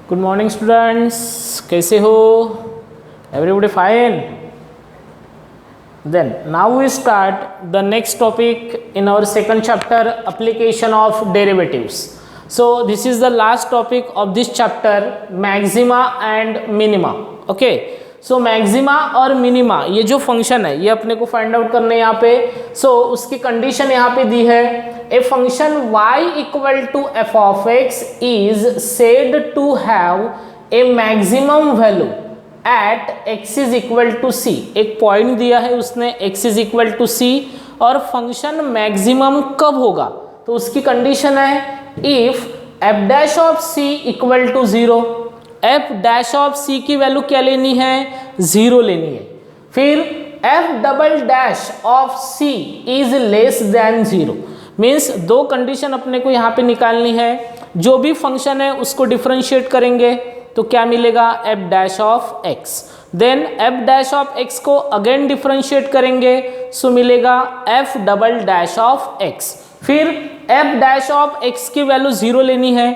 Good morning students, कैसे हो? Everybody fine? Then now we start the next topic in our second chapter, application of derivatives. So this is the last topic of this chapter, maxima and minima. Okay, so maxima और minima ये जो function है ये अपने को find out करने यहाँ पे. so उसकी कंडीशन यहाँ पे दी है, a function y equal to f of x is said to have a maximum value at x is equal to c. एक पॉइंट दिया है उसने x is equal to c और फंक्शन मैक्सिमम कब होगा तो उसकी कंडीशन है if f dash of c equal to 0. f dash of c की वैल्यू क्या लेनी है? 0 लेनी है. फिर f double dash of c is less than 0. Means दो कंडीशन अपने को यहाँ पे निकालनी है. जो भी फंक्शन है उसको डिफरेंशिएट करेंगे तो क्या मिलेगा? f dash of x. Then f dash of x को अगेन डिफरेंशिएट करेंगे सो मिलेगा f double dash of x. फिर f डैश ऑफ x की वैल्यू 0 लेनी है,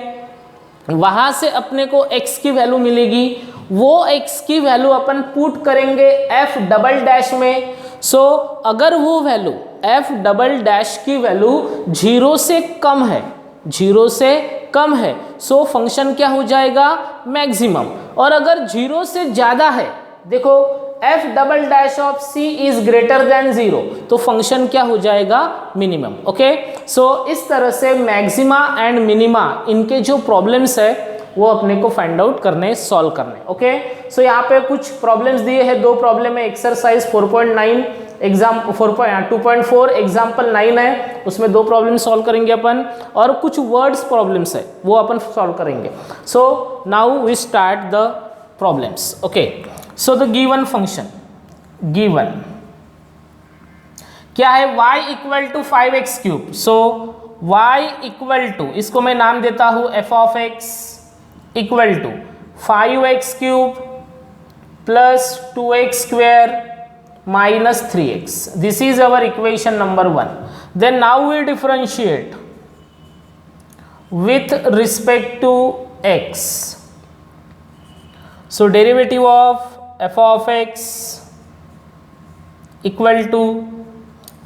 वहां से अपने को x की वैल्यू मिलेगी, वो x की वैल्यू अपन पुट करेंगे f डबल डैश में. सो अगर वो वैल्यू f डबल डैश की वैल्यू 0 से कम है, 0 से कम है, सो फंक्शन क्या हो जाएगा? मैक्सिमम. और अगर 0 से ज्यादा है, देखो f double dash of c is greater than 0 तो फंक्शन क्या हो जाएगा? मिनिमम. ओके, सो इस तरह से मैक्सिमा एंड मिनिमा इनके जो प्रॉब्लम्स है वो अपने को फाइंड आउट करने, सॉल्व करने. ओके, सो यहाँ पे कुछ प्रॉब्लम्स दिए हैं. दो प्रॉब्लम है, एक्सरसाइज 4.9 एग्जाम 2.4 एग्जाम्पल 9 है, उसमें दो प्रॉब्लम सॉल्व करेंगे अपन, और कुछ वर्ड्स प्रॉब्लम्स है वो अपन सॉल्व करेंगे. So now we start the problems. Okay, so the given function, given क्या है? y equal to 5x cube. So y equal to, इसको मैं नाम देता हूं f of x equal to 5x cube plus 2x square minus 3x. This is our equation number 1. Then now we differentiate with respect to x. So derivative of f of x equal to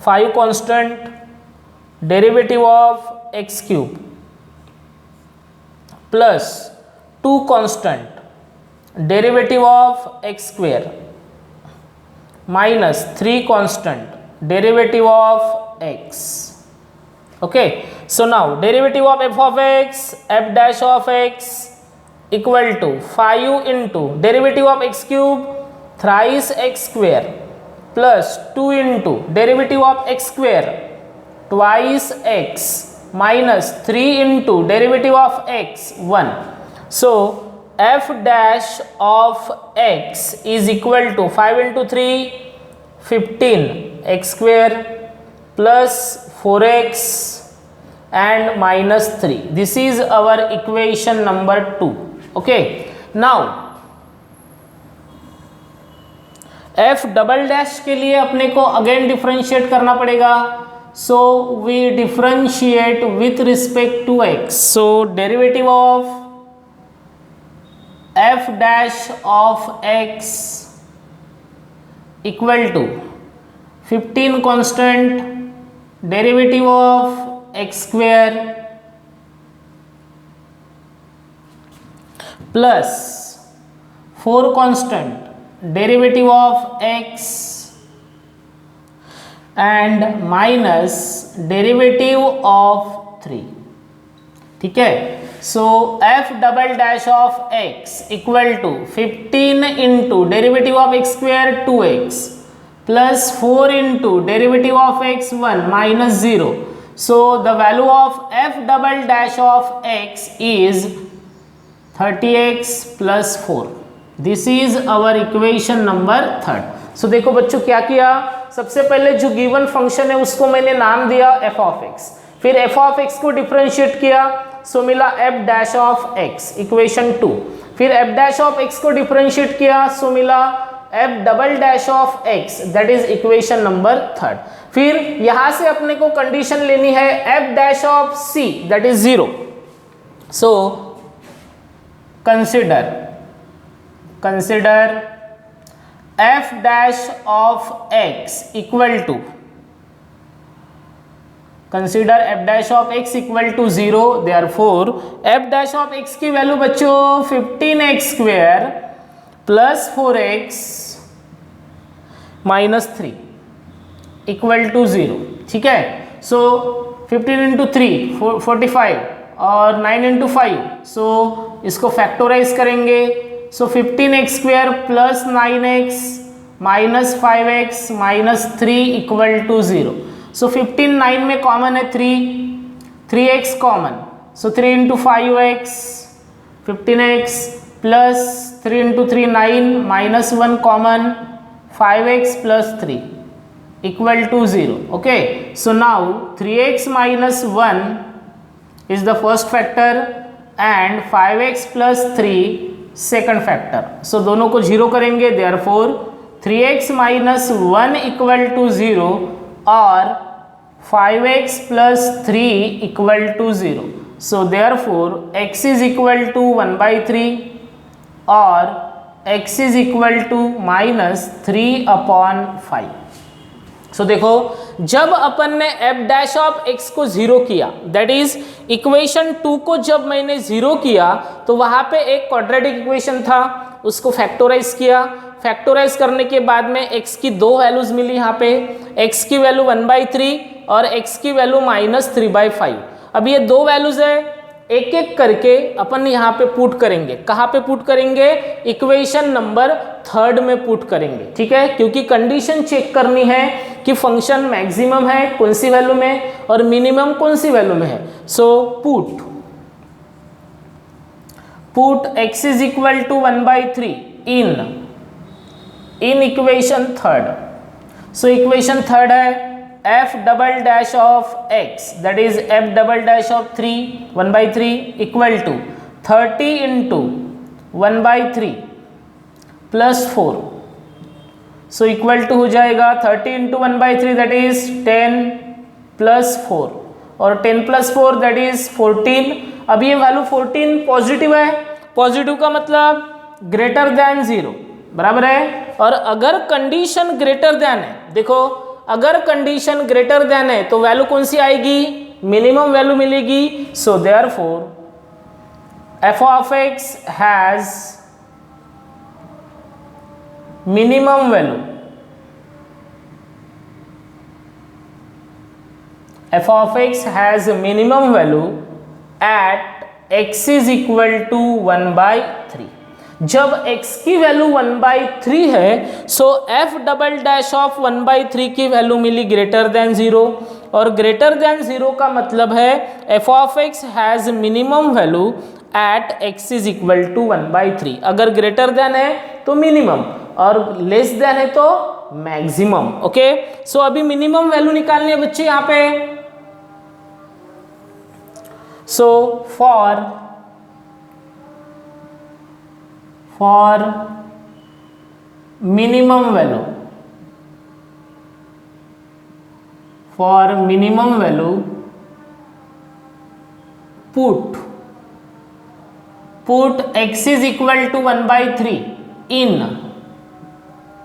5 constant derivative of x cube plus 2 constant derivative of x square minus 3 constant derivative of x. Okay, so now derivative of f of x, f dash of x equal to 5 into derivative of x cube thrice x square plus 2 into derivative of x square twice x minus 3 into derivative of x 1. So f dash of x is equal to 5 into 3 15 x square plus 4x and minus 3. This is our equation number 2. Okay, now f double dash के लिए अपने को again differentiate करना पड़ेगा. So we differentiate with respect to x. So derivative of f dash of x equal to 15 constant derivative of x square plus 4 constant derivative of x and minus derivative of 3. ठीक है, so f double dash of x equal to 15 into derivative of x square 2x plus 4 into derivative of x 1 minus 0. So the value of f double dash of x is 30x plus 4. This is our equation number 3. सो देखो बच्चों क्या किया, सबसे पहले जो given function है उसको मैंने नाम दिया f ऑफ x, फिर f ऑफ x को डिफरेंशिएट किया सो मिला f dash of x equation 2. फिर f डैश ऑफ x को डिफरेंशिएट किया सो मिला f double dash of x, that is equation number 3. फिर यहां से अपने को कंडीशन लेनी है f dash of c that is 0. So consider f dash of x equal to, consider f dash of x equal to 0, therefore f dash of x की value बच्चों 15x square plus 4x minus 3 equal to 0, ठीक है। सो 15 into 3 45 और 9 into 5, सो इसको factorise करेंगे। So 15x square plus 9x minus 5x minus 3 equal to 0। So 15 9 में common है 3x common, so 3 into 5x 15x plus 3 into 3 9 minus 1 common 5x plus 3 equal to 0. Okay, so now 3x minus 1 is the first factor and 5x plus 3 second factor. So दोनों को 0 करेंगे, therefore 3x minus 1 equal to 0 और 5x plus 3 equal to 0. So therefore x is equal to 1 by 3 और x is equal to minus 3 upon 5. सो देखो, जब अपन ने f dash of x को 0 किया, दैट इज इक्वेशन 2 को जब मैंने 0 किया तो वहां पे एक क्वाड्रेटिक इक्वेशन था, उसको फैक्टोराइज किया। फैक्टोराइज करने के बाद में x की दो वैल्यूज मिली, यहाँ पे x की वैल्यू 1/3 और x की वैल्यू -3/5। अब ये दो वैल्यूज है, एक एक करके अपन यहाँ पे पुट करेंगे। कहाँ पे पुट करेंगे? इक्वेशन नंबर 3 में पुट करेंगे, ठीक है, क्योंकि कंडीशन चेक करनी है कि फंक्शन मैक्सिमम है कौन सी वैल्यू में और मिनिमम कौन सी वैल्यू में है। So put x is equal to 1/3 in equation 3। So equation 3 है f double dash of x, that is f double dash of 1/3 equal to 30 into 1/3 plus 4। So equal to हो जाएगा 30 into 1/3 that is 10 plus 4 और 10 plus 4 that is 14। अब ये value 14 positive है, positive का मतलब greater than 0, बराबर है। और अगर कंडीशन ग्रेटर देन है, देखो अगर कंडीशन ग्रेटर देन है तो वैल्यू कौन सी आएगी? मिनिमम वैल्यू मिलेगी। सो therefore f of x has minimum value, f of x has minimum value at x is equal to 1/3। जब x की वैल्यू 1/3 है, so f double dash of 1/3 की value मिली greater than 0 और greater than 0 का मतलब है f of x has minimum value at x is equal to 1/3। अगर greater than है तो मिनिमम और लेस देन है तो मैक्सिमम। ओके, सो अभी मिनिमम वैल्यू निकालनी है बच्चे यहाँ पे। So for minimum value, put x is equal to 1/3 in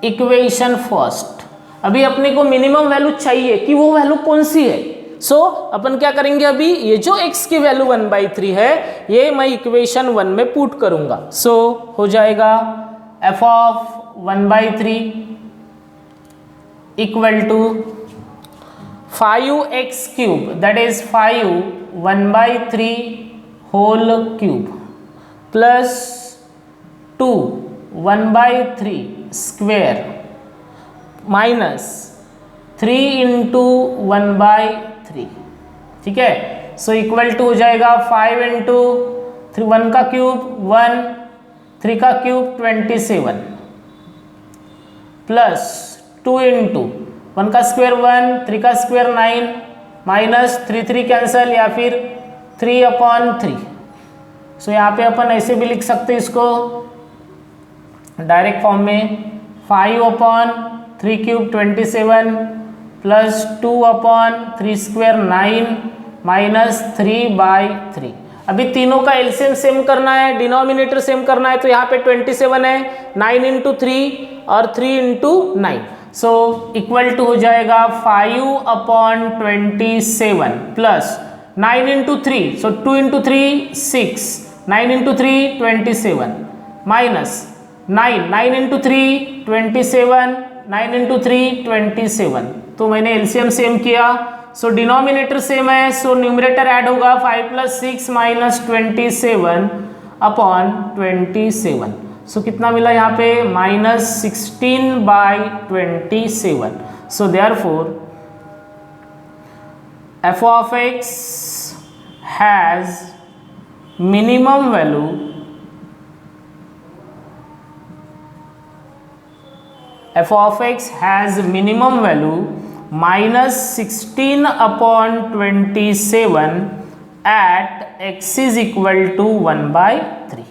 equation first. अभी अपने को मिनिमम वैल्यू चाहिए कि वो वैल्यू कौन सी है। सो अपन क्या करेंगे, अभी ये जो x की वैल्यू 1/3 है ये मैं इक्वेशन 1 में पुट करूंगा। सो हो जाएगा f of 1/3 equal to 5x cube, that is 5 1/3 whole cube plus 2 1/3 square minus 3 into 1/3, ठीक है। सो इक्वल टू हो जाएगा 5 इंटू 1 का क्यूब 1, 3 का क्यूब 27 प्लस 2 इंटू 1 का स्क्वायर 1, 3 का स्क्वायर 9 माइनस 3 कैंसल या फिर 3/3। सो यहाँ पे अपन ऐसे भी लिख सकते हैं इसको डायरेक्ट फॉर्म में 5/3 क्यूब 27 प्लस 2/3 स्क्वायर 9 माइनस 3/3। अभी तीनों का एलसीएम सेम करना है, डिनोमिनेटर सेम करना है, तो यहाँ पे 27 है, 9 इंटू 3 और 3 इंटू 9, सो इक्वल टू हो जाएगा 5/27 प्लस 9 इंटू 3, सो 2 into 3 6, 9 into 3 27 minus 9 into 3 27, 9 into 3 27, तो मैंने एलसीएम सेम किया, सो डिनोमिनेटर सेम है, सो न्यूमरेटर ऐड होगा 5 + 6 - 27/27, सो कितना मिला यहाँ पे -16/27, सो therefore f of x has minimum value -16/27 at x is equal to 1/3।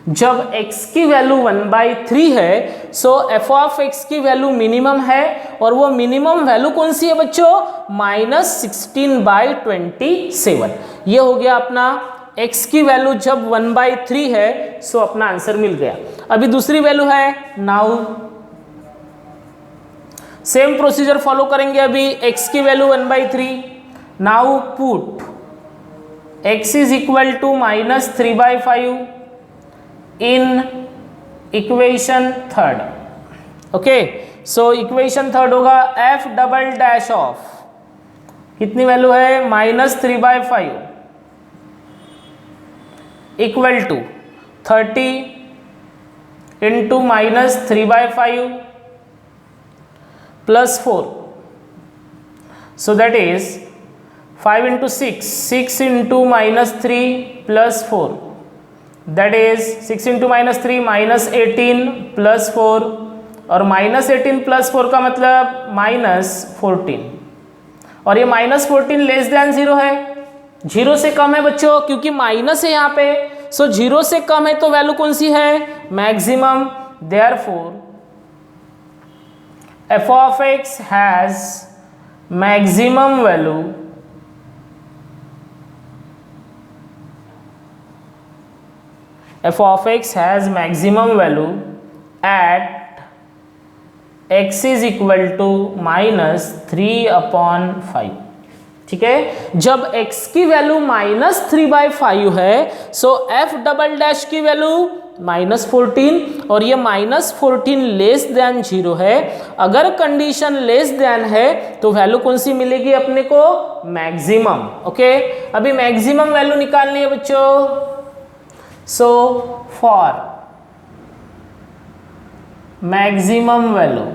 जब x की वैल्यू 1/3 है, सो f of x की वैल्यू मिनिमम है, और वो मिनिमम वैल्यू कौन सी है बच्चों, -16/27। ये हो गया अपना x की वैल्यू जब 1/3 है, सो अपना आंसर मिल गया। अभी दूसरी वैल्यू है, नाउ सेम प्रोसीजर फॉलो करेंगे। अभी x की value 1/3, now put x is equal to -3/5 in equation third. Okay, so equation third होगा f डबल डैश ऑफ, कितनी वैल्यू है -3/5 equal to 30 into -3/5 plus 4, so that is 5 into 6, 6 into -3 plus 4, that is 6 into -3 -18 plus 4, और -18 plus 4 का मतलब -14, और ये -14 less than 0 है, 0 से कम है बच्चों, क्योंकि माइनस है यहाँ पे, सो 0 से कम है तो वैल्यू कौन सी है, maximum, therefore f of x has maximum value at x is equal to -3/5। ठीक है, जब x की वैल्यू -3/5 है, सो f डबल डैश की वैल्यू -14, और ये -14 लेस देन 0 है। अगर कंडीशन लेस देन है तो वैल्यू कौन सी मिलेगी अपने को, मैक्सिमम। ओके, अभी मैक्सिमम वैल्यू निकालनी है बच्चों, so for maximum value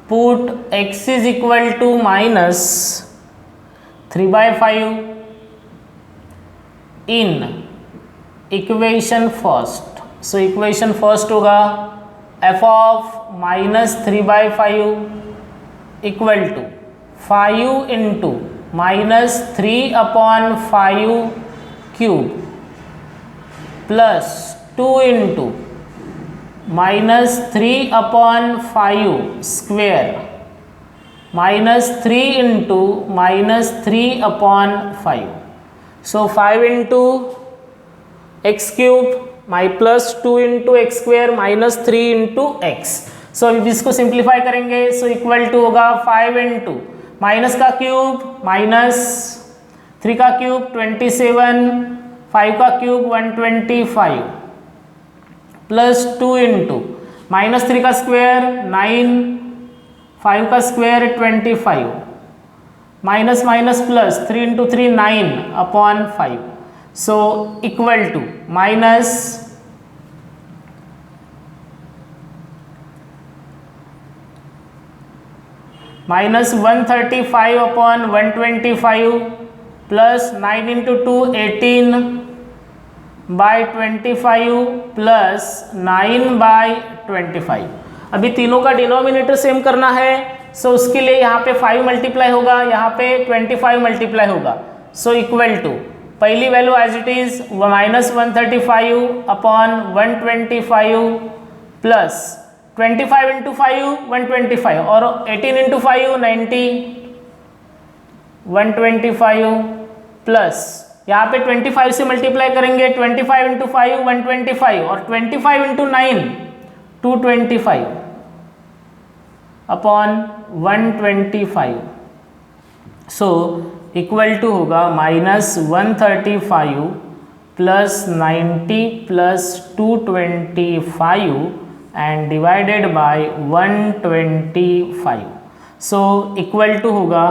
put x is equal to -3/5 in equation first. So equation first होगा f of -3/5 equal to 5 into -3/5 cube plus 2 into -3/5 square minus 3 into -3/5, so 5 into x cube my plus 2 into x square minus 3 into x. So इसको simplify करेंगे, सो equal to होगा 5 into minus का cube -3 का cube 27, 5 का cube 125 plus 2 into -3 का square 9, 5 का square 25 minus minus plus 3 into 3 9/5, so equal to -135/125 plus 9 into 2 18/25 plus 9/25। अभी तीनों का डिनोमिनेटर सेम करना है, सो उसके लिए यहाँ पे 5 मल्टीप्लाई होगा, यहाँ पे 25 मल्टीप्लाई होगा, सो इक्वल टू पहली value as it is -135/125 plus 25 into 5 125 और 18 इंटू 5 90 125 प्लस यहाँ पे 25 से मल्टीप्लाई करेंगे 25 इंटू 5 125 और 25 into 9 225 upon 125 so equal to होगा -135 plus 90 plus 225 and divided by 125 so equal to होगा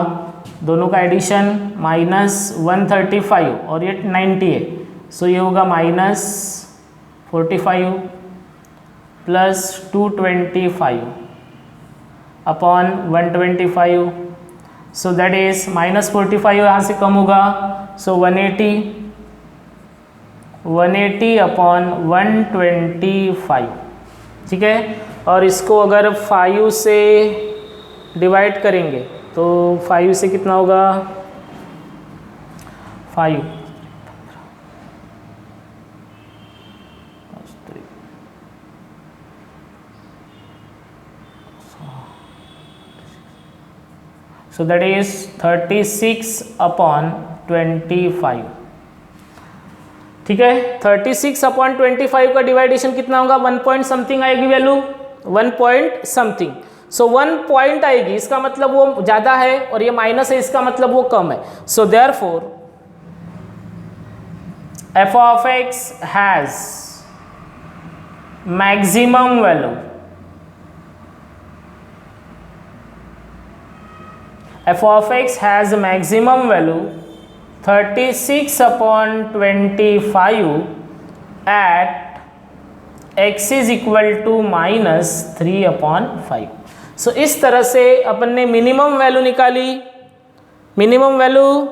दोनों का एडिशन -135 और ये 90 है सो ये होगा -45 plus 225 upon 125 so that is -45 यहाँ से कम होगा सो 180 अपॉन 125 ठीक है। और इसको अगर 5 से डिवाइड करेंगे तो 5 से कितना होगा 5 so that is 36 upon 25 ठीक है। 36 अपॉन 25 का डिवाइडेशन कितना होगा 1 पॉइंट समथिंग आएगी value 1 point something so 1 point आएगी इसका मतलब वो ज़्यादा है और ये माइनस है इसका मतलब वो कम है so therefore f of x has maximum value f of x has maximum value 36 upon 25 at x is equal to -3 upon 5 सो इस तरह से अपन ने मिनिमम वैल्यू निकाली। मिनिमम वैल्यू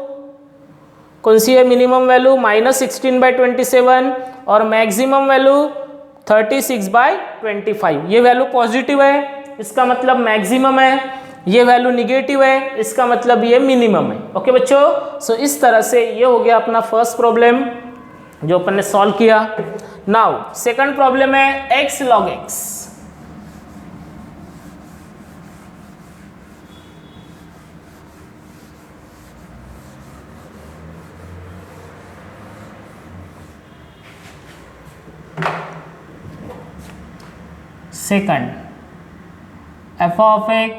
कौन सी है मिनिमम वैल्यू -16/27 और मैक्सिमम वैल्यू 36/25 ये वैल्यू पॉजिटिव है इसका मतलब मैक्सिमम है ये वैल्यू निगेटिव है इसका मतलब ये मिनिमम है। ओके बच्चों सो इस तरह से ये हो गया अपना फर्स्ट प्रॉब्लम जो अपन ने सॉल्व किया। नाउ सेकंड प्रॉब्लम है x log x second f of x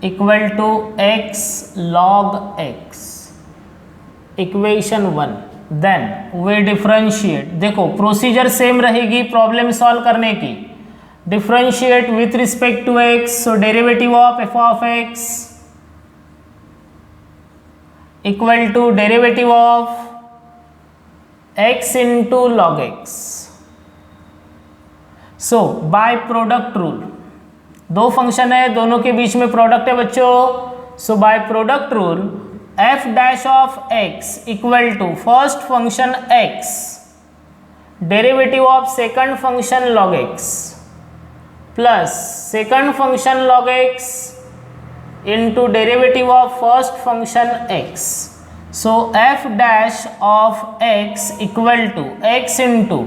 equal to x log x equation 1 then we differentiate देखो प्रोसीजर सेम रहेगी प्रॉब्लम सॉल्व करने की differentiate with respect to x so derivative of f of x equal to derivative of x into log x so by product rule दो function है दोनों के बीच में प्रोडक्ट है बच्चों so by product rule f dash of x equal to first function x derivative of second function log x plus second function log x into derivative of first function x so f dash of x equal to x into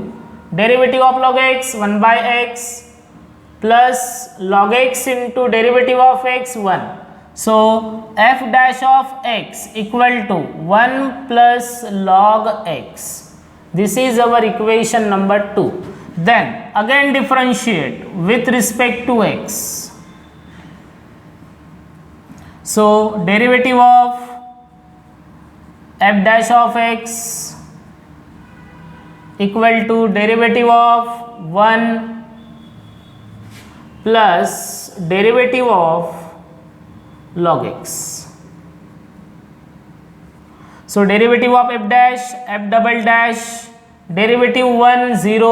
derivative of log x 1/x plus log x into derivative of x 1 so f dash of x equal to 1 plus log x this is our equation number 2 then again differentiate with respect to x so derivative of f dash of x equal to derivative of 1 plus derivative of log x so derivative of f dash f double dash derivative 1 0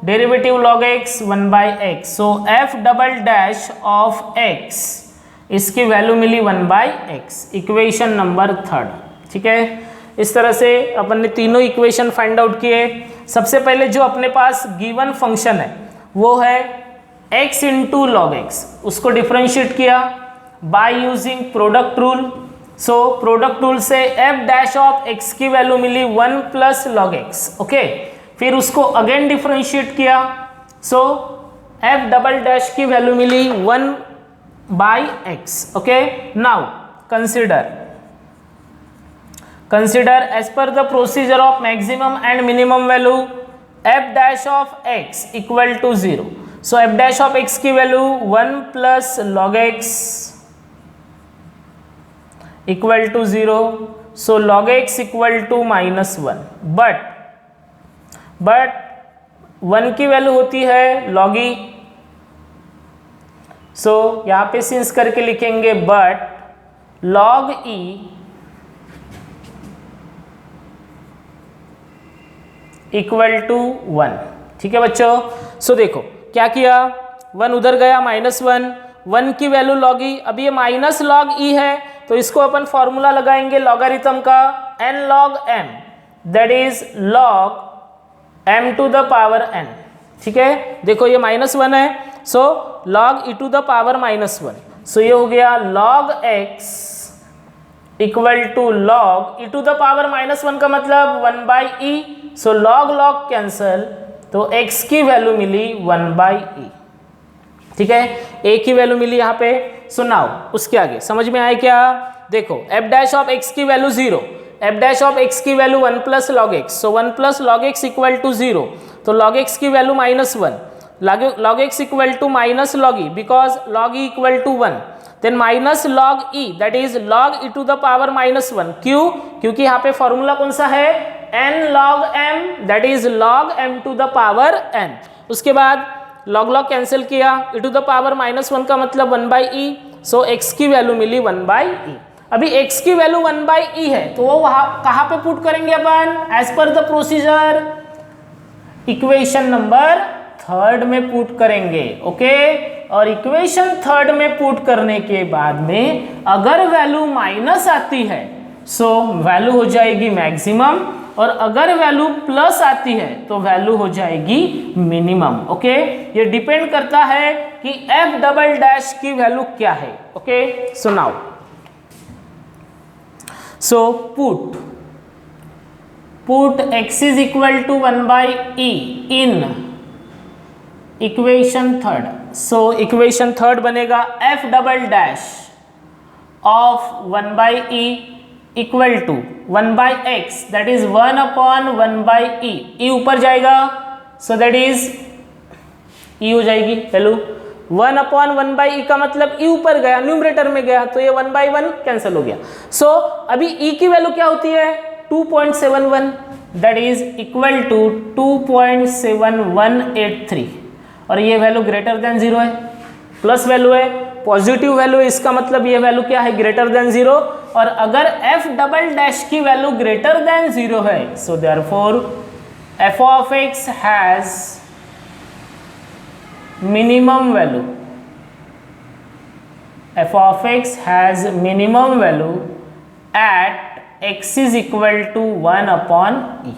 derivative log x 1/x so f double dash of x इसकी value मिली 1/x equation number 3 ठीक है। इस तरह से अपन ने तीनों equation find out किए। सबसे पहले जो अपने पास गिवन फंक्शन है वो है x इंटू लॉग एक्स उसको डिफरेंशिएट किया by using product rule so product rule से f डैश ऑफ x की वैल्यू मिली 1 प्लस लॉग एक्स ओके फिर उसको अगेन डिफरेंशिएट किया सो एफ डबल डैश की वैल्यू मिली 1/x. Okay, now consider as per the procedure of maximum and minimum value f dash of x equal to 0. So f dash of x की value 1 plus log x equal to 0. So log x equal to -1. but 1 की value होती है log e. सो यहाँ पे since करके लिखेंगे but log e equal to 1. ठीक है बच्चों, सो देखो क्या किया, 1 उधर गया, -1, 1 की वैल्यू log e. अब ये माइनस log e है तो इसको अपन फॉर्मूला लगाएंगे लॉगरिथम का n log m, that is log m to the power n. ठीक है, देखो ये -1 है, so log e to the power -1. So ये हो गया log x equal to log e to the power -1 का मतलब 1/e. सो log कैंसल, तो x की वैल्यू मिली 1/e. ठीक है, a की वैल्यू मिली यहाँ पे. सो नाउ उसके आगे समझ में आए क्या, देखो f डैश ऑफ x की value 0, f dash of x की value 1 plus log x. So 1 plus log x equal to 0, तो log x की value -1, log x equal to minus log e because log e equal to 1. Then minus log e that is log e to the power -1. क्यों, क्योंकि यहाँ पे formula कौन सा है, n log m, that is log m to the power n. उसके बाद log cancel किया, e टू द पावर -1 का मतलब 1/e. सो x की वैल्यू मिली 1/e. अभी x की वैल्यू 1/e है तो वो वहाँ कहाँ पे पुट करेंगे अपन, as per the procedure equation number 3 में पुट करेंगे. ओके, और इक्वेशन 3 में पुट करने के बाद में अगर वैल्यू माइनस आती है सो वैल्यू हो जाएगी मैक्सिमम, और अगर वैल्यू प्लस आती है तो वैल्यू हो जाएगी मिनिमम. ओके, ये डिपेंड करता है कि एफ डबल डैश की वैल्यू क्या है. Okay, so now so put x is equal to 1/e in equation 3. So equation 3 बनेगा f double dash of 1/e equal to 1/x, that is 1/1/e. e ऊपर जाएगा, सो that is e हो जाएगी value 1/1/e का मतलब e ऊपर गया, numerator में गया, तो ये 1/1 कैंसिल हो गया. सो अभी e की वैल्यू क्या होती है, 2.71, दैट इज इक्वल टू 2.7183. और ये वैल्यू ग्रेटर देन 0 है, प्लस वैल्यू है, पॉजिटिव वैल्यू है, इसका मतलब ये वैल्यू क्या है, ग्रेटर देन 0. और अगर f डबल डैश की वैल्यू ग्रेटर देन 0 है, so therefore f of x has minimum value, f of x has minimum value at x is equal to 1/e.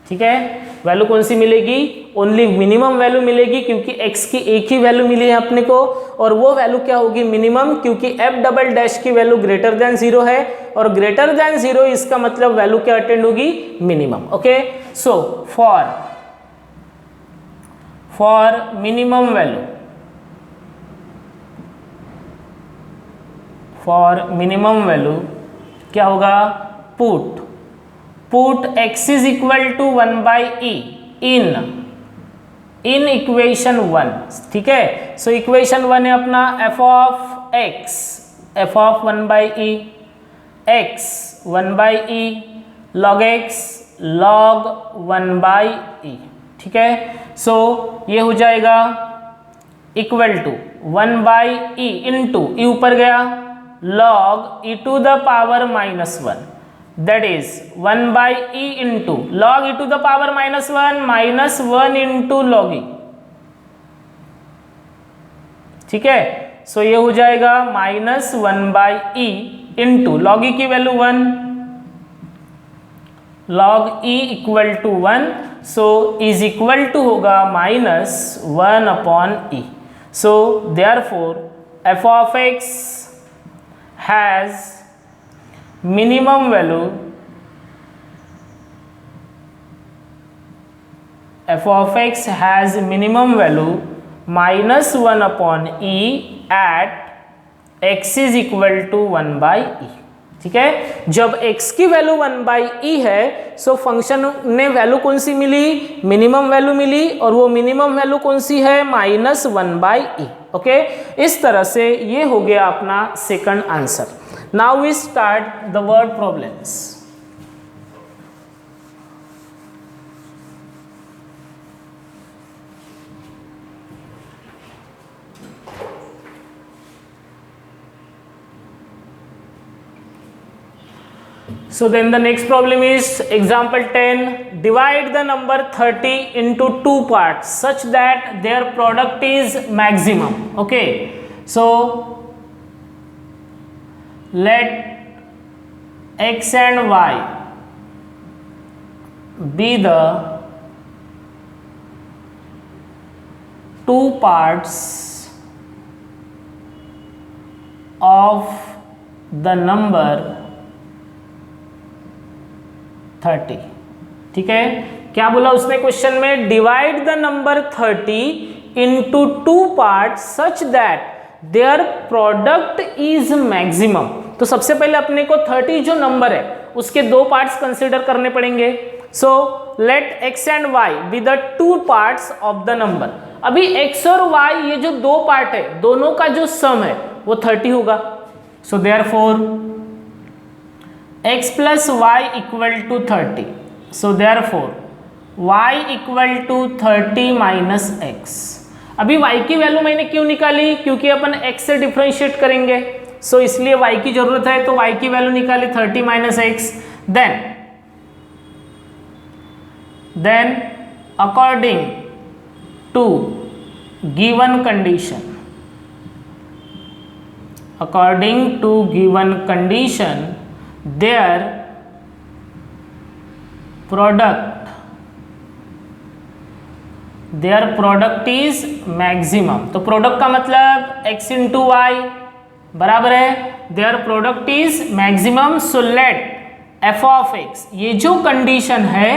ठीक है, वैल्यू कौन सी मिलेगी, ओनली मिनिमम वैल्यू मिलेगी, क्योंकि x की एक ही वैल्यू मिली है अपने को, और वो वैल्यू क्या होगी, मिनिमम, क्योंकि f डबल डैश की वैल्यू ग्रेटर देन 0 है, और ग्रेटर देन 0 इसका मतलब वैल्यू क्या अटेंड होगी, minimum. Okay, so for minimum value, क्या होगा, put x is equal to 1/e in equation 1. ठीक है, सो इक्वेशन 1 है अपना f of x, f of 1/e, x 1/e, log x log 1/e. ठीक है, सो ये हो जाएगा equal to 1/e into e ऊपर गया log e to the power -1, that is 1/e into log e to the power -1 into log e. ठीक है, so ये हो जाएगा -1/e इंटू log e की value 1, log e equal to 1, so is equal to होगा -1/e. So therefore f of x has minimum value, f of x has minimum value -1/e at x is equal to 1/e। ठीक है, जब x की value 1/e है so function ने value कौन सी मिली, minimum value मिली, और वो मिनिमम वैल्यू कौन सी है, -1/e। ओके, इस तरह से ये हो गया अपना second answer. Now we start the word problems. So then the next problem is example 10. Divide the number 30 into two parts such that their product is maximum. Okay, so let x and y be the two parts of the number 30। ठीक है, क्या बोला उसने question में, divide the number 30 into two part such that there product is maximum. तो सबसे पहले अपने को 30 जो नंबर है उसके दो पार्ट्स कंसिडर करने पड़ेंगे। सो let x and y be the two parts of the number. अभी x और y ये जो दो पार्ट है दोनों का जो सम है वो 30 होगा। सो therefore x plus y equal to 30. So therefore y equal to 30 minus x। अभी y की वैल्यू मैंने क्यों निकाली, क्योंकि अपन x से डिफरेंशिएट करेंगे, सो इसलिए y की जरूरत है, तो y की वैल्यू निकाली 30 minus x। then according to given condition their product is maximum। तो प्रोडक्ट का मतलब x इंटू वाई बराबर है their product is maximum। so let f of x, ये जो कंडीशन है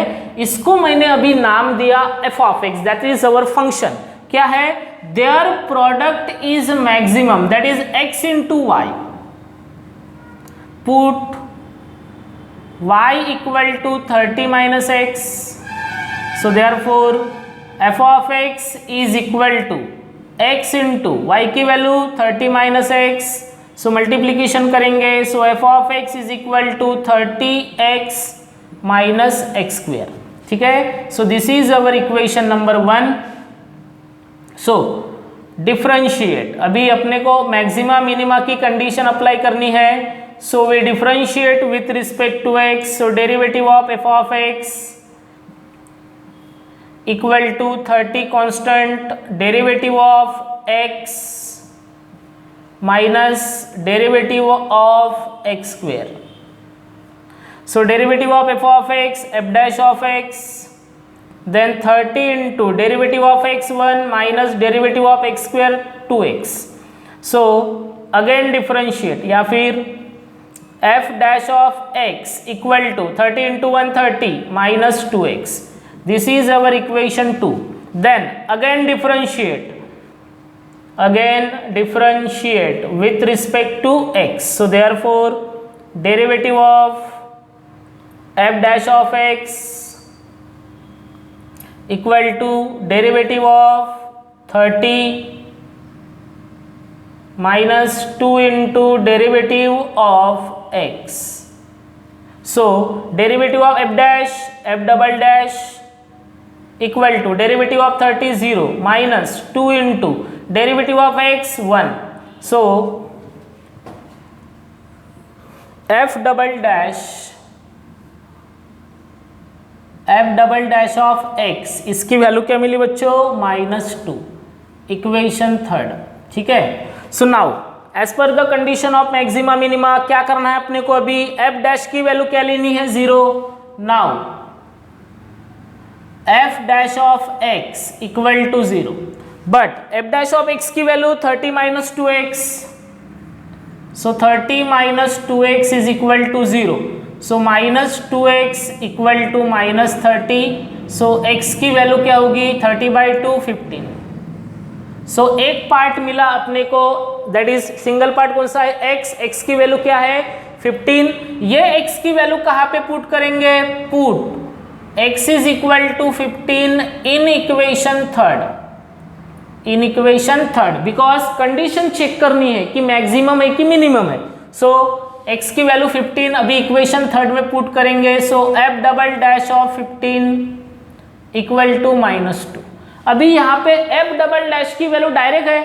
इसको मैंने अभी नाम दिया f of x, that is our function. क्या है, their product is maximum, that is x into y। put y equal to 30 minus x, so therefore f of x is equal to x into y की value 30 minus x, so multiplication करेंगे, so f of x is equal to 30x minus x square। ठीक है, so this is our equation number 1। So differentiate, अभी अपने को maxima minima की condition apply करनी है। So we differentiate with respect to x. So derivative of f of x equal to 30 constant derivative of x minus derivative of x square. So derivative of f of x, f dash of x, then 30 into derivative of x1 minus derivative of x square 2x. So again differentiate, या फिर f dash of x equal to 30 into 130 minus 2x. This is our equation 2. Then again differentiate with respect to x. So therefore derivative of f dash of x equal to derivative of 30 minus 2 into derivative of x. So derivative of f dash, f double dash equal to derivative of 30 0 minus 2 into derivative of x 1. So f double dash of x, इसकी value क्या मिली बच्चों, -2, equation third. ठीक है, so now as per the condition of maxima minima क्या करना है अपने को, अभी f डैश की वैल्यू क्या लेनी है, 0। Now f dash of x equal to 0, but f dash of x की value 30 minus 2x, so 30 minus 2x is equal to 0, so minus 2x equal to minus 30, so x की value क्या होगी, 30/2 15, सो एक part मिला अपने को, that is single part कौन सा है, x की वैल्यू क्या है 15। ये x की वैल्यू कहाँ पे पुट करेंगे, put x is equal to 15 in equation third, because condition check करनी है कि मैक्सिमम है कि मिनिमम है। सो x की वैल्यू 15 अभी इक्वेशन थर्ड में पुट करेंगे। So f double dash of 15 equal to -2। अभी यहाँ पे f डबल डैश की वैल्यू डायरेक्ट है,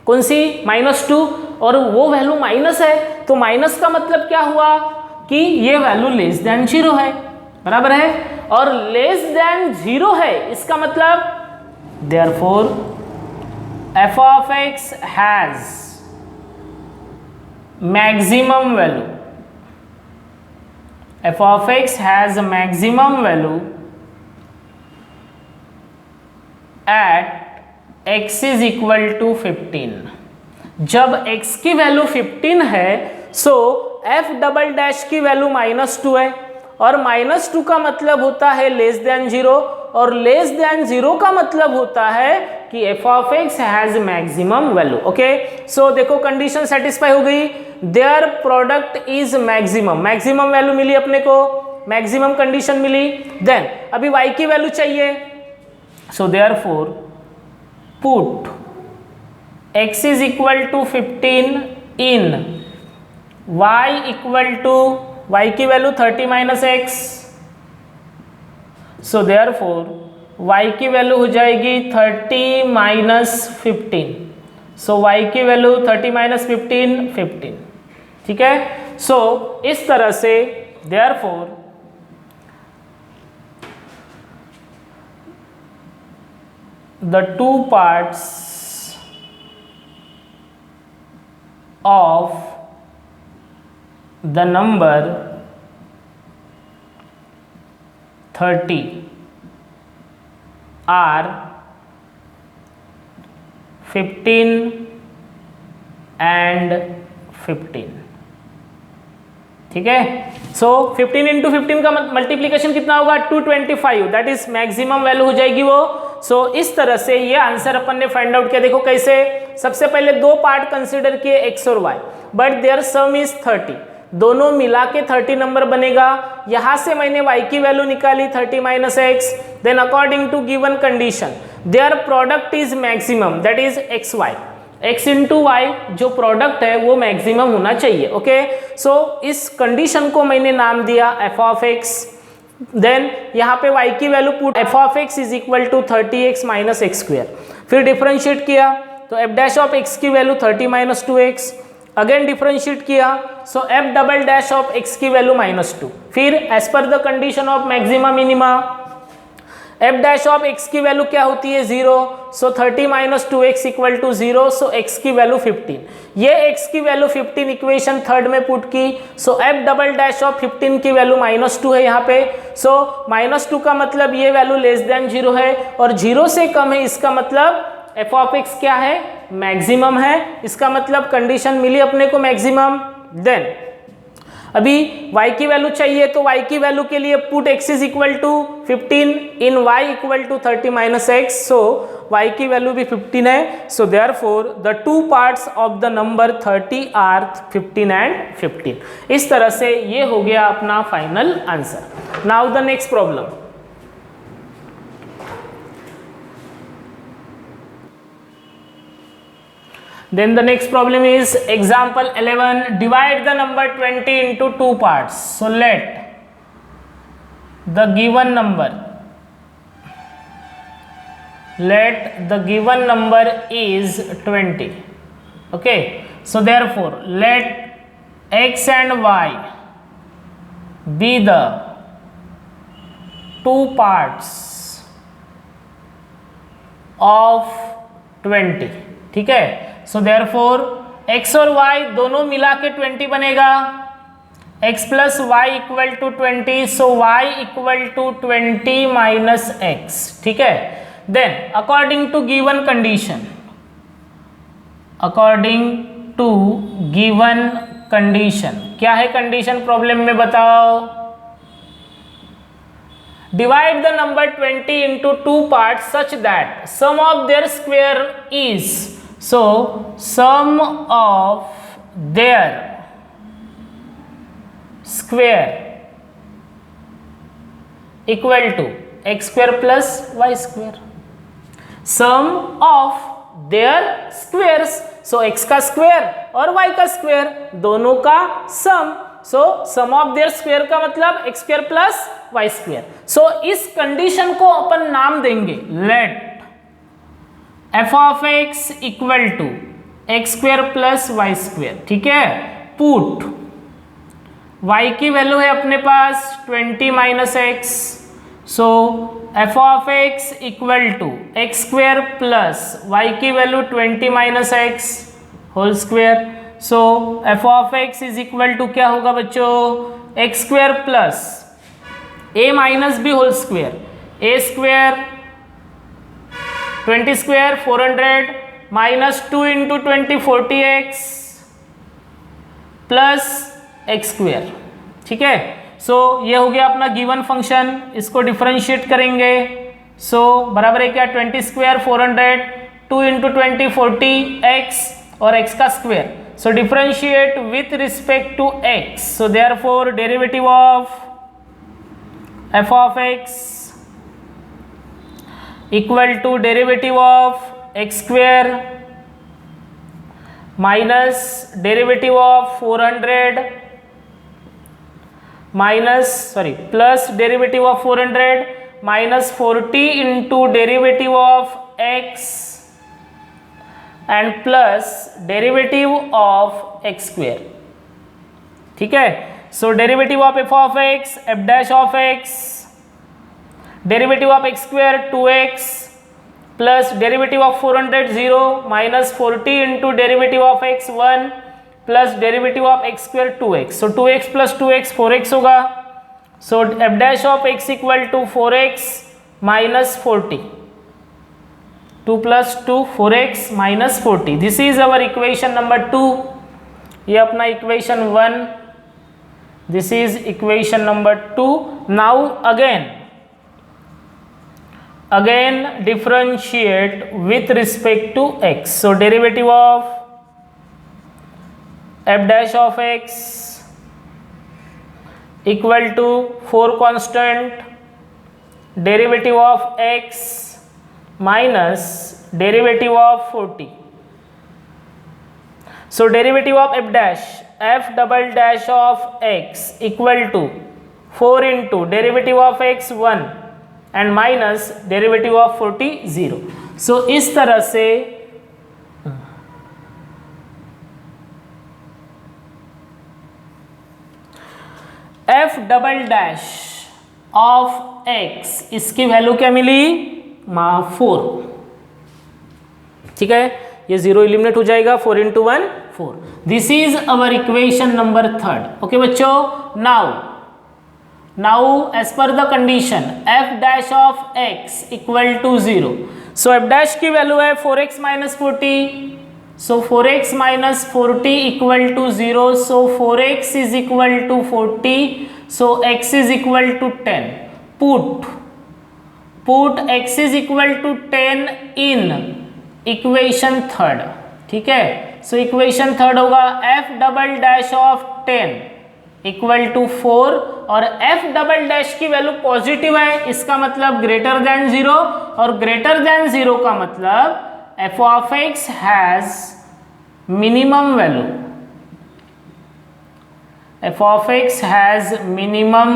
कौन सी, -2, और वो वैल्यू माइनस है, तो माइनस का मतलब क्या हुआ कि ये वैल्यू लेस देन 0 है, बराबर है, और लेस देन 0 है, इसका मतलब therefore f of x has maximum value, f of x has a maximum value at x is equal to 15। जब x की वैल्यू 15 है, सो f डबल डैश की वैल्यू -2 है, और -2 का मतलब होता है लेस देन 0, और लेस देन 0 का मतलब होता है कि f of x has maximum value. Okay, so देखो कंडीशन सेटिस्फाई हो गई, their product is maximum, maximum value मिली अपने को, मैक्सिमम कंडीशन मिली। देन अभी y की वैल्यू चाहिए, so therefore put x is equal to 15 in y equal to, y की value 30 minus x, so therefore y की वैल्यू हो जाएगी 30 माइनस 15। सो y की वैल्यू 30 माइनस 15, ठीक है। सो इस तरह से therefore the two parts of the number 30 are 15 and 15, ठीक है। सो 15 इंटू 15 का मल्टीप्लीकेशन कितना होगा, 225, दैट इज मैक्सिमम वैल्यू हो जाएगी वो। सो इस तरह से ये आंसर अपन ने फाइंड आउट किया। देखो कैसे, सबसे पहले दो पार्ट कंसिडर किए x और y, but their sum is 30, दोनों मिला के 30 नंबर बनेगा। यहां से मैंने y की वैल्यू निकाली 30 minus x, then according to given condition their product is maximum, that is xy, x into y जो प्रोडक्ट है वो मैक्सिमम होना चाहिए। ओके, सो इस कंडीशन को मैंने नाम दिया f ऑफ x। देन यहाँ पे y की value put f of x is equal to 30x minus x square, फिर डिफरेंशिएट किया तो f डैश ऑफ x की value 30 minus 2x, again differentiate किया, so f double dash of x की value -2, फिर as per the condition of maxima minima f dash of x की value क्या होती है 0, so 30 minus 2x equal to 0, so x की value 15, ये x की वैल्यू 15 इक्वेशन थर्ड में पुट की, सो f डबल डैश ऑफ 15 की वैल्यू -2 है यहाँ पे, सो -2 का मतलब ये वैल्यू लेस देन 0 है, और 0 से कम है, इसका मतलब f ऑफ x क्या है, मैक्सिमम है, इसका मतलब कंडीशन मिली अपने को मैक्सिमम। देन अभी y की वैल्यू चाहिए, तो y की वैल्यू के लिए put x is equal to 15 in y equal to 30 minus x, so y की वैल्यू भी 15 है, so therefore the two parts of the number 30 are 15 and 15। इस तरह से ये हो गया अपना final answer. Now the next problem, then the next problem is example 11, divide the number 20 into two parts, so let the given number is 20, okay, so therefore let x and y be the two parts of 20, ठीक है। So therefore x और y दोनों मिला के 20 बनेगा, x plus y equal to 20, so y equal to 20 minus x, ठीक है। Then according to given condition, क्या है कंडीशन प्रॉब्लम में बताओ, Divide the number 20 into two parts such that sum of their square is, so sum of their square equal to x square plus y square. Sum of their squares, so x का square और y का square दोनों का sum, so sum of their square का मतलब x square plus y square. So इस condition को अपन नाम देंगे let f of x equal to x square plus y square. ठीक है, पुट y की वैल्यू है अपने पास 20 minus x, so f of x equal to x square plus y की value 20 minus x whole square. So f of x is equal to क्या होगा बच्चों, x square plus a minus b whole square, a square 20 square 400 minus 2 into 20 40x plus x square. ठीक है, so ये हो गया अपना गिवन फंक्शन. इसको डिफरेंशिएट करेंगे, सो बराबर है क्या 20 स्क्वायर 400 2 इंटू 20 40 x और x का square. So differentiate with respect to x, so therefore derivative of f of x equal to derivative of x square minus derivative of 400 minus plus derivative of 400 minus 40 into derivative of x and plus derivative of x square. ठीक है, so derivative of f of x f dash of x, derivative of x square 2x plus derivative of 400 0 minus 40 into derivative of x 1 plus derivative of x square 2x. So 2x plus 2x 4x होगा. So f dash of x equal to 4x minus 40, 2 plus 2 4x minus 40. This is our equation number 2. ये अपना equation 1, this is equation number 2. Now again differentiate with respect to x. So derivative of f dash of x equal to 4 constant derivative of x minus derivative of 40. So derivative of f double dash of x equal to 4 into derivative of x 1 and minus derivative of 40 0. So इस तरह से f double dash of x, इसकी value क्या मिली 4. ठीक है, ये 0 eliminate हो जाएगा, 4 into 1 4. This is our equation number 3. Okay बच्चों, now as per the condition f dash of x equal to 0. so f dash की वैल्यू है 4x minus 40, so 4x minus 40 equal to 0. so 4x is equal to 40, so x is equal to 10. put x is equal to 10 in equation 3rd. ठीक है, so equation 3rd होगा f double dash of 10 equal to 4 और f double dash की value positive है, इसका मतलब greater than 0 और greater than 0 का मतलब f of x has minimum value. f of x has minimum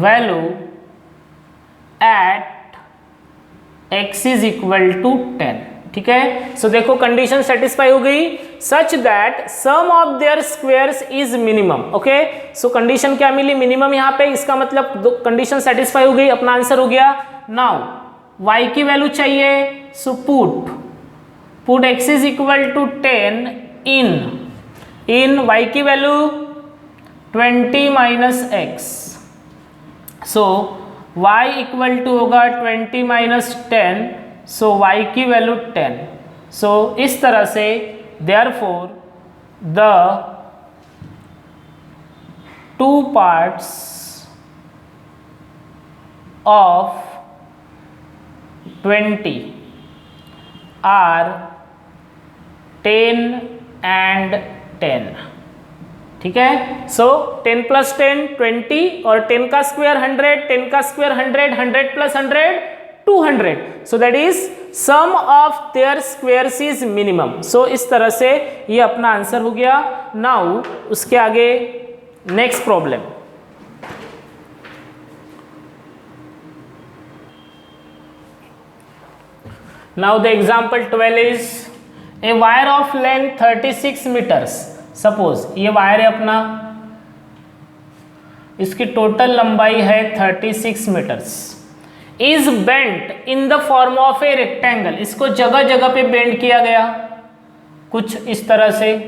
value at x is equal to 10. ठीक है, सो देखो कंडीशन सेटिस्फाई हो गई such that sum of their squares is minimum. Okay, so condition क्या मिली, minimum यहाँ पे, इसका मतलब कंडीशन सेटिस्फाई हो गई, अपना आंसर हो गया. नाउ y की वैल्यू चाहिए, so put x is equal to 10 in y की value 20 minus x. So y equal to होगा 20 माइनस 10, सो y की वैल्यू 10. सो इस तरह से therefore the two parts of 20 are 10 and 10. ठीक है, सो 10 प्लस 10 20 और 10 का स्क्वायर 100, 10 का square 100, 100 plus 100 200. So that is sum of their squares is minimum. So इस तरह से ये अपना आंसर हो गया. नाउ उसके आगे next problem. Now the example 12 is a wire of length 36 metres. Suppose ये वायर है अपना, इसकी टोटल लंबाई है 36 metres. Is bent in the form of a rectangle. इसको जगह जगह पे बेंड किया गया कुछ इस तरह से,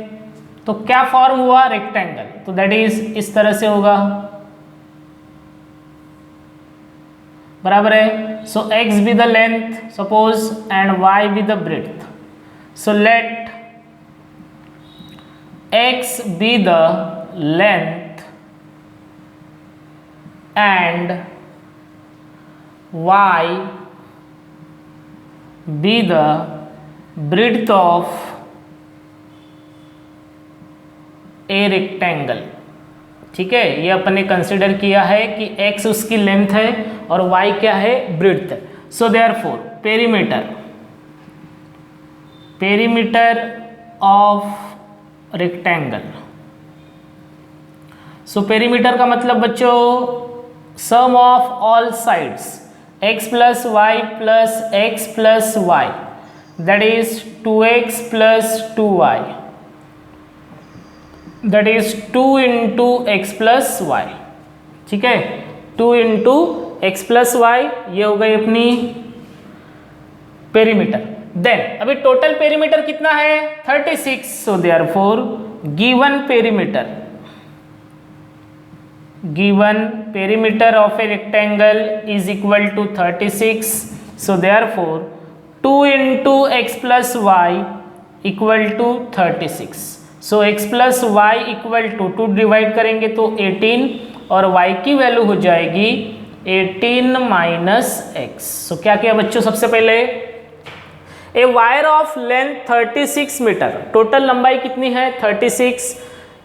तो क्या फॉर्म हुआ? रेक्टेंगल. तो दैट इज इस तरह से होगा, बराबर है. So x be the length suppose and y be the breadth. So let x be the length and y be the breadth of a rectangle. ठीक है, ये अपने कंसिडर किया है कि x उसकी लेंथ है और y क्या है? ब्रेड्थ है. So therefore perimeter of rectangle. So perimeter का मतलब बच्चों sum of all sides x plus y plus x plus y, that is 2x plus 2y, that is 2 into x plus y. ठीक है, 2 into x plus Y, ये हो गई अपनी perimeter. Then अभी टोटल पेरीमीटर कितना है? 36. So therefore given perimeter of a rectangle is equal to 36. So therefore 2 into x plus y equal to 36. So x plus y equal to 2 divide करेंगे तो 18 और y की वैल्यू हो जाएगी 18 minus x. सो क्या किया बच्चों? सबसे पहले a wire of length 36 metre, total लंबाई कितनी है? 36.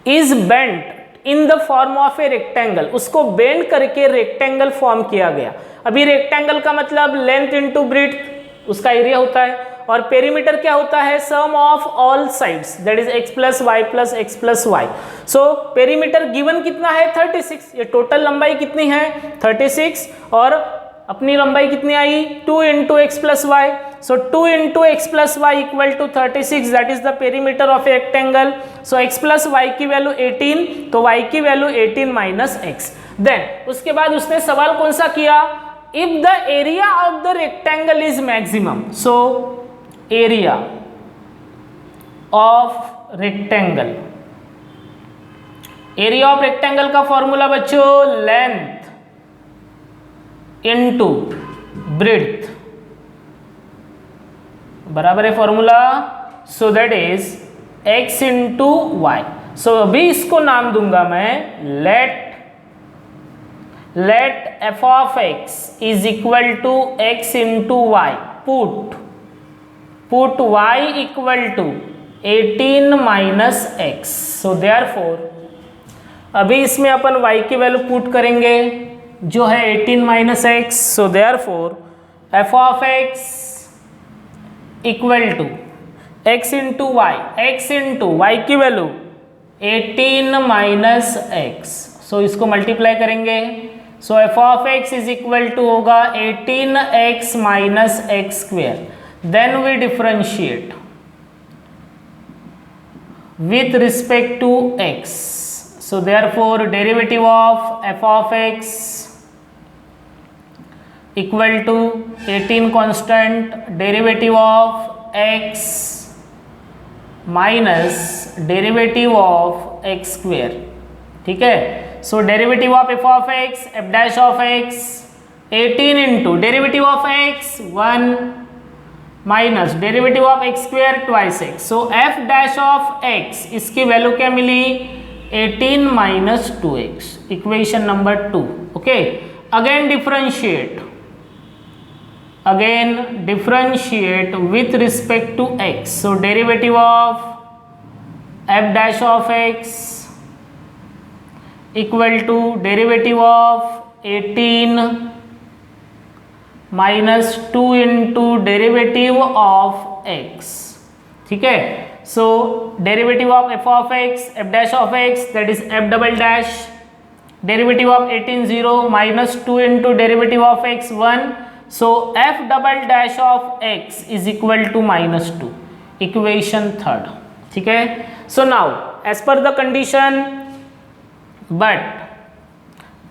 Is bent in the form of a rectangle. उसको बेंड करके रेक्टेंगल फॉर्म किया गया. अभी रेक्टेंगल का मतलब लेंथ इंटू ब्रेड्थ, उसका एरिया होता है. और पेरीमीटर क्या होता है? Sum of all sides, that is x plus y plus x plus y. So perimeter given कितना है? 36. ये टोटल लंबाई कितनी है? 36. और अपनी लंबाई कितनी आई? 2 into x plus y. So 2 into x plus y equal to 36, that is the perimeter of a rectangle. So x plus y की वैल्यू 18, तो वाई की वैल्यू 18 माइनस एक्स. देन उसके बाद उसने सवाल कौन सा किया? If the area of the rectangle is maximum. So area of rectangle, area of rectangle का फॉर्मूला बच्चों लेंथ इंटू ब्रेड्थ, बराबर है formula. So that is x into y. सो अभी इसको नाम दूंगा मैं let f of x is equal to x into y. Put y equal to 18 minus x. So therefore अभी इसमें अपन y की वैल्यू पुट करेंगे जो है 18 minus x. So therefore f of x equal to x into y, x into y की value 18 minus x. So इसको multiply करेंगे. So f of x is equal to होगा 18x minus x square. Then we differentiate with respect to x. So therefore derivative of f of x equal to 18 constant derivative of x minus derivative of x square. ठीक है. So derivative of f of x, f dash of x 18 into derivative of x 1 minus derivative of x square twice x. So f dash of x इसकी value क्या मिली? 18 minus 2x, equation number 2. Okay. again differentiate with respect to x. So derivative of f dash of x equal to derivative of 18 minus 2 into derivative of x. ठीक है, so derivative of f of x, f dash of x, that is f double dash, derivative of 18 0 minus 2 into derivative of x 1, so f double dash of x is equal to minus 2, equation third. ठीक है, so now as per the condition, but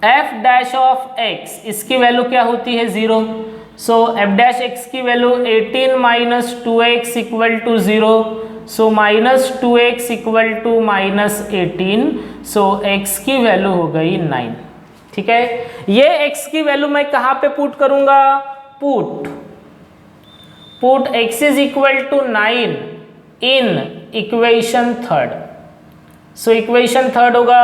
f dash of x इसकी value क्या होती है 0, so f dash x की value 18 minus 2x equal to 0, so minus 2x equal to minus 18, so x की value हो गई 9. ठीक है, ये x की वैल्यू मैं कहाँ पे पुट करूंगा, put x is equal to 9 in equation third. So equation third होगा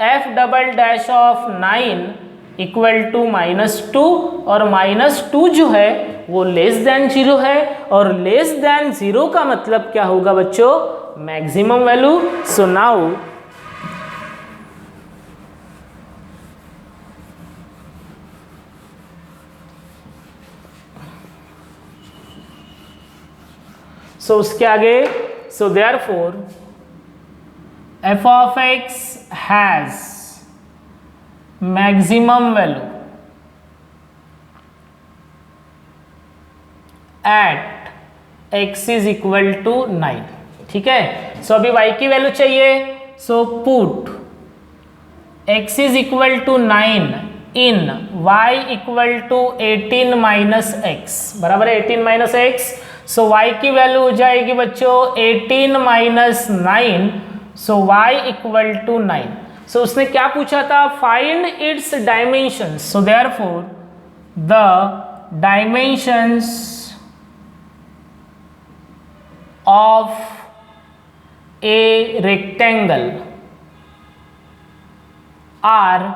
f double dash of 9 equal to minus 2, और माइनस 2 जो है वो लेस देन 0 है, और लेस देन 0 का मतलब क्या होगा बच्चों, मैक्सिमम वैल्यू. सो नाउ सो उसके आगे, सो therefore f of x has maximum value at x is equal to 9. ठीक है, सो अभी y की वैल्यू चाहिए, so put x is equal to 9 in y equal to 18 minus x बराबर है 18 माइनस x. सो y की वैल्यू हो जाएगी बच्चों 18 minus 9, so y equal to 9. So उसने क्या पूछा था, find its dimensions. So therefore the dimensions of a rectangle are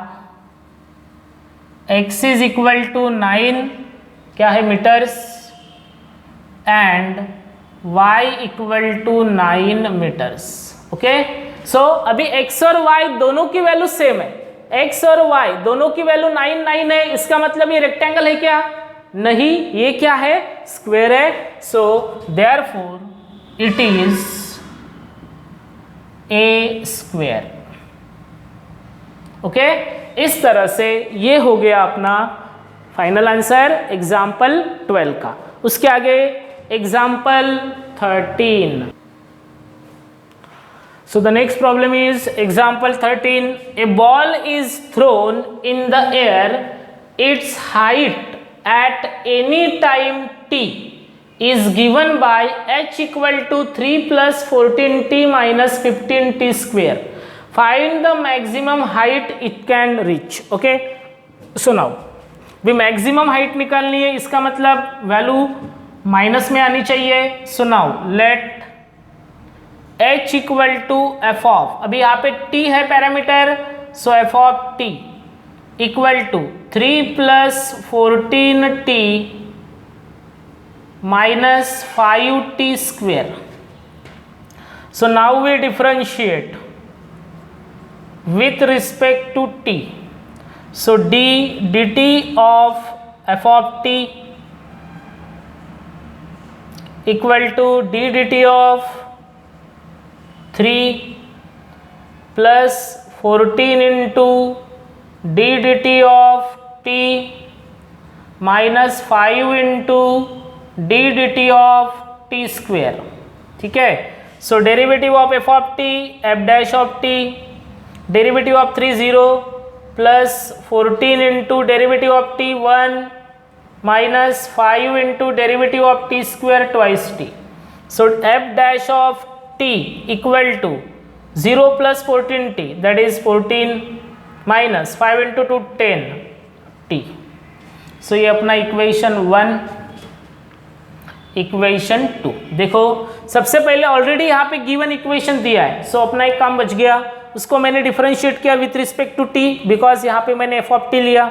x is equal to 9 क्या है metres, and y equal to 9 metres. Okay, सो अभी x और y दोनों की वैल्यू सेम है, x और y दोनों की वैल्यू 9 9 है, इसका मतलब ये रेक्टेंगल है क्या, नहीं, ये क्या है, स्क्वायर है. So therefore it is a square. Okay, इस तरह से ये हो गया अपना फाइनल आंसर एग्जाम्पल 12 का. उसके आगे example 13. So the next problem is example 13. A ball is thrown in the air. Its height at any time t is given by h equal to 3 plus 14t minus 15t square. Find the maximum height it can reach. Okay. So now भी maximum height निकालनी है, इसका मतलब value minus में आनी चाहिए. So now let h equal to f of, अभी यहाँ पे t है parameter, so f of t equal to 3 plus 14t minus 5t square. So now we differentiate with respect to t. So dt of f of t equal to dt of 3 plus 14 into d d t of t minus 5 into d d t of t square. ठीक है, so derivative of f of t, f dash of t, derivative of 3 0 plus 14 into derivative of t 1 minus 5 into derivative of t square twice t. So f dash of t equal to 0 plus 14t that is 14 minus 5 into 2 10t. So ये अपना equation 1, equation 2. देखो सबसे पहले already यहाँ पे given equation दिया है, सो अपना एक काम बच गया, उसको मैंने डिफरेंशिएट किया with respect to t because यहाँ पे मैंने f ऑफ t लिया.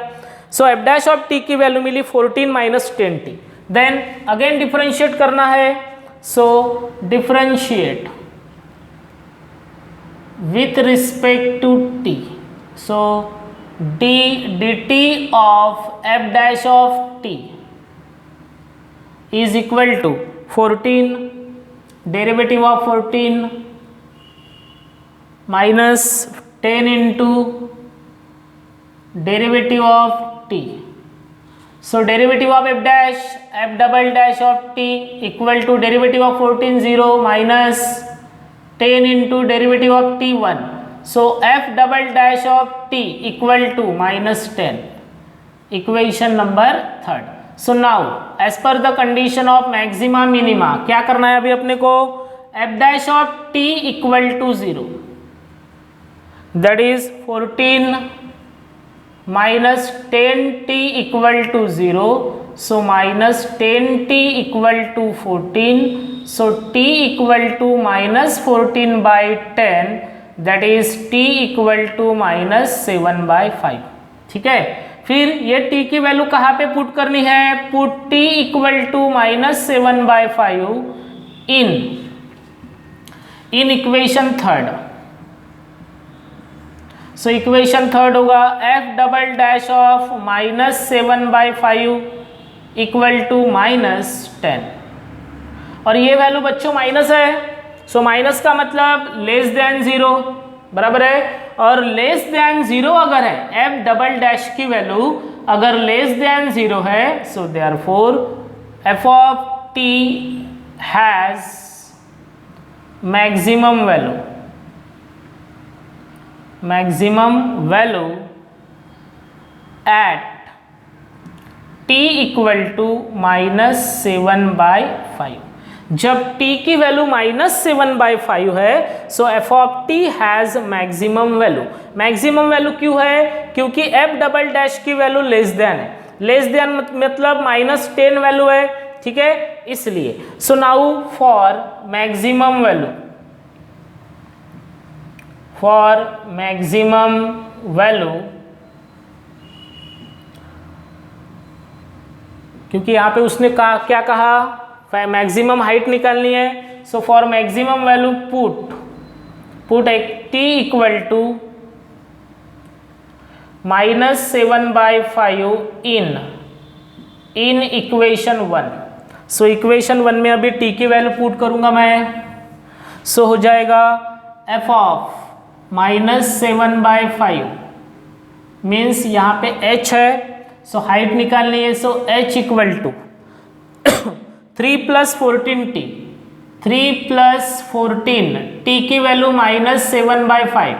So f dash of t की वैल्यू मिली 14 minus 10t। Then again differentiate करना है, so differentiate with respect to t, so d dt of f dash of t is equal to 14 derivative of 14 minus 10 into derivative of t. So derivative of f dash, f double dash of t equal to derivative of 14 0 minus 10 into derivative of t 1. So f double dash of t equal to minus 10. Equation number third. So now as per the condition of maxima minima क्या करना है अभी अपने को, f dash of t equal to 0, that is 14 minus 10t equal to 0, so minus 10t equal to 14, so t equal to minus 14 by 10, that is t equal to minus 7 by 5। ठीक है, फिर ये t की value कहाँ पे put करनी है, put t equal to minus 7 by 5 in equation third. So equation third होगा f double dash of minus 7 by 5 equal to minus 10, और ये वैल्यू बच्चों माइनस है, सो माइनस का मतलब लेस देन 0, बराबर है, और लेस देन 0 अगर है, f डबल डैश की वैल्यू अगर लेस देन 0 है, so therefore f of t has maximum value, maximum value at t equal to minus 7 by 5। जब t की वैल्यू माइनस 7 by 5 है, so f of t has maximum value. Maximum value क्यों है, क्योंकि f double dash की value less than है, less than मतलब माइनस 10 वैल्यू है, ठीक है, इसलिए। So now for maximum value, for maximum value, क्योंकि यहाँ पे उसने कहा क्या कहा, मैक्सिमम हाइट निकालनी है, so for maximum value put एक t equal to minus 7 by 5 in equation 1। सो इक्वेशन 1 में अभी t की वैल्यू पुट करूंगा मैं, सो हो जाएगा f of minus 7 by 5 means यहाँ पे h है, सो हाइट निकालनी है, so h equal to 3 plus 14t, 3 plus 14 t की वैल्यू minus 7 by 5,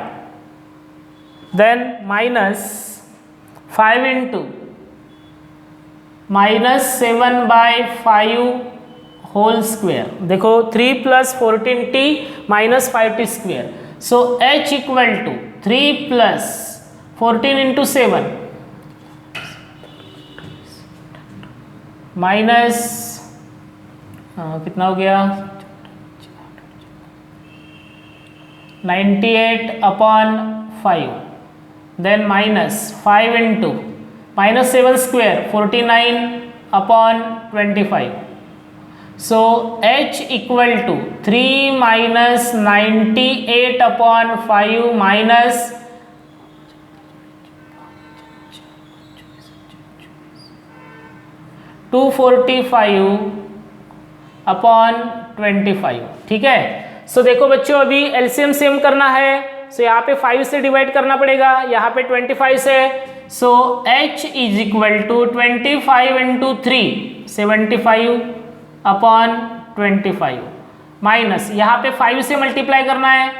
then minus 5 into minus 7 by 5 whole square. देखो 3 plus 14t minus 5t square, so h equal to 3 plus 14 into 7 minus कितना हो गया 98 upon 5, then minus 5 into minus 7 square 49 upon 25, so h equal to 3 minus 98 upon 5 minus 245 upon 25। ठीक है, so देखो बच्चों अभी LCM same करना है, सो यहाँ पे 5 से डिवाइड करना पड़ेगा, यहाँ पे 25 से, so h is equal to 25 into 3 75 upon 25 minus यहाँ पे 5 से मल्टीप्लाई करना है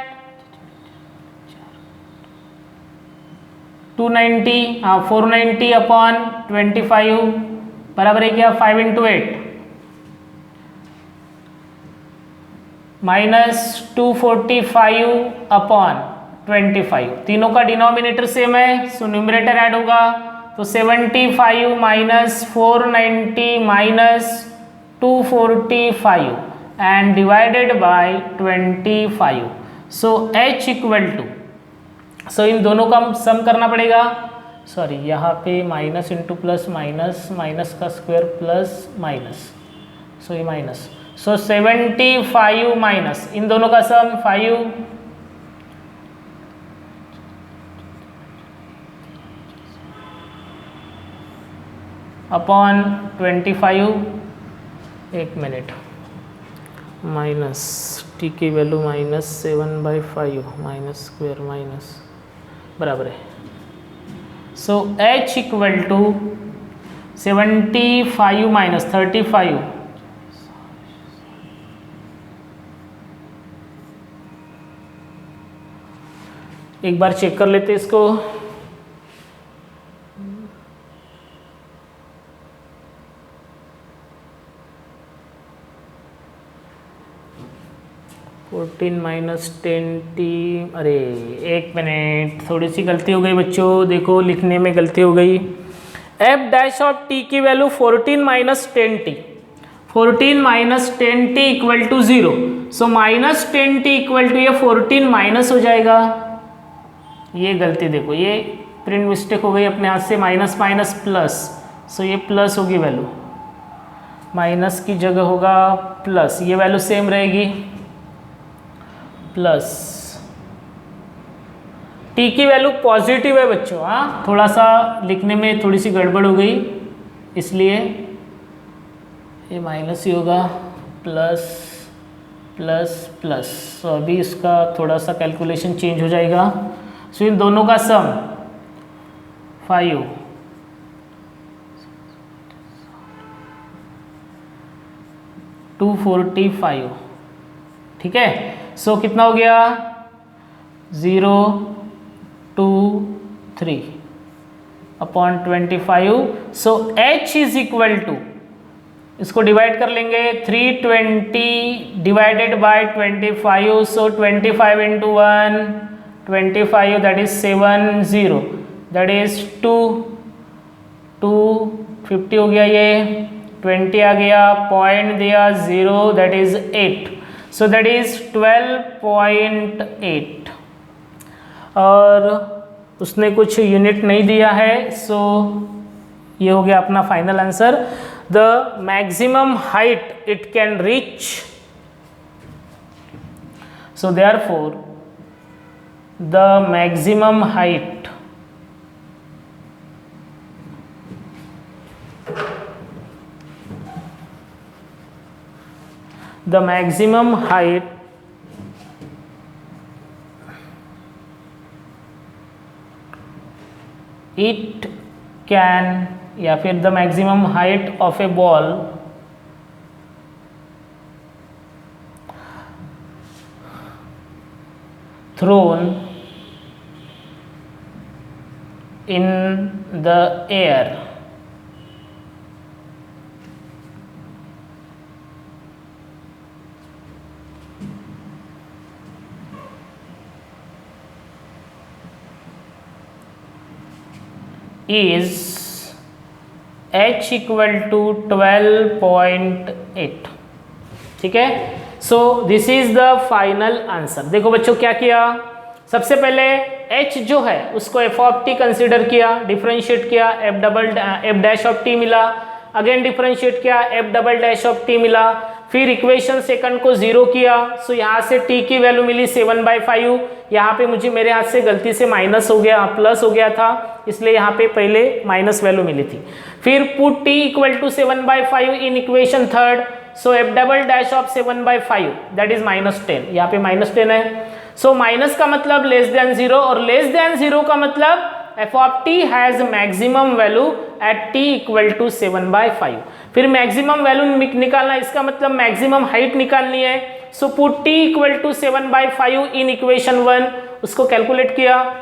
290, हाँ 490 अपॉन 25 बराबर है क्या 5 इंटू 8 माइनस 245 अपॉन 25, तीनों का डिनोमिनेटर सेम है, सो न्यूमरेटर ऐड होगा, तो 75 minus 490 minus 245 and divided by 25, so h equal to, so इन दोनों का सम करना पड़ेगा, सॉरी यहाँ पे minus into plus minus, minus का स्क्वायर प्लस माइनस, सो ये माइनस, सो 75 माइनस इन दोनों का सम 5 अपॉन 25, एक मिनट, माइनस टी की वैल्यू माइनस 7/5 माइनस स्क्वायर माइनस बराबर है, so h equal to 75 minus 35, एक बार चेक कर लेते इसको। फोर्टीन माइनस 10t, अरे एक मिनट, थोड़ी सी गलती हो गई बच्चों, देखो लिखने में गलती हो गई। एफ डैश ऑफ टी की value 14 minus 10t, 14 minus 10t equal to 0, so minus 10t equal to ये 14 माइनस हो जाएगा। ये गलती देखो, ये प्रिंट मिस्टेक हो गई अपने हाथ से, माइनस माइनस प्लस, सो ये प्लस होगी वैल्यू, माइनस की जगह होगा प्लस, ये वैल्यू सेम रहेगी प्लस, टी की वैल्यू पॉजिटिव है बच्चों, हाँ थोड़ा सा लिखने में थोड़ी सी गड़बड़ हो गई इसलिए ये माइनस ही होगा, प्लस प्लस प्लस, तो अभी इसका थोड़ा सा कैलकुलेशन चेंज हो जाएगा। सो इन दोनों का सम 5 245, ठीक है। सो कितना हो गया 0 2 3 upon 25, so h is equal to, इसको डिवाइड कर लेंगे, 320 divided by 25, so 25 into 1 25, that is 70, that is 2 50 हो गया, ये 20 आ गया, पॉइंट दिया 0, that is 8, so that is 12.8, और उसने कुछ यूनिट नहीं दिया है, सो ये हो गया अपना final answer. The maximum height it can reach, so therefore the maximum height it can, या फिर the maximum height of a ball thrown in the air is h equal to 12.8, ठीक है। So this is the final answer. देखो बच्चों क्या किया, सबसे पहले h जो है उसको f ऑफ t कंसिडर किया, डिफरेंशिएट किया, f डैश ऑफ t मिला, अगेन डिफरेंशिएट किया, f double dash of t मिला, फिर इक्वेशन सेकंड को 0 किया, सो यहाँ से t की वैल्यू मिली 7/5, यहाँ पे मुझे मेरे हाथ से गलती से माइनस हो गया, प्लस हो गया था, इसलिए यहाँ पे पहले माइनस वैल्यू मिली थी। फिर put t equal to 7/5 in equation third, so f double dash of 7/5 that is -10, यहाँ पे -10 है, सो माइनस का मतलब लेस देन 0, और लेस देन 0 का मतलब f of t has maximum value at t equal to 7/5। फिर मैक्सिमम वैल्यू निकालना, इसका मतलब मैक्सिमम हाइट निकालनी है, so put t equal to 7/5 in equation 1, उसको कैलकुलेट किया,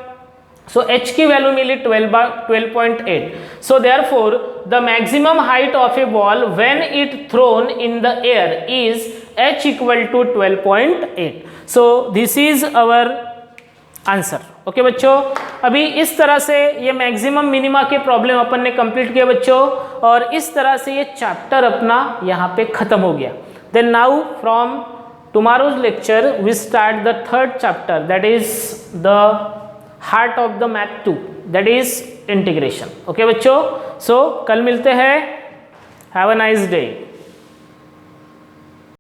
सो h की वैल्यू मिली 12.8, so therefore the maximum height of a ball when it thrown in the air is h equal to 12.8, so this is our answer. Okay बच्चों, अभी इस तरह से ये मैक्सिमम मिनिमा के प्रॉब्लम अपन ने कंप्लीट किया बच्चों, और इस तरह से ये चैप्टर अपना यहाँ पे खत्म हो गया। Then now from tomorrow's lecture we start the third chapter, that is the heart of the math 2, that is integration. Okay बच्चों, सो कल मिलते हैं। Have a nice day.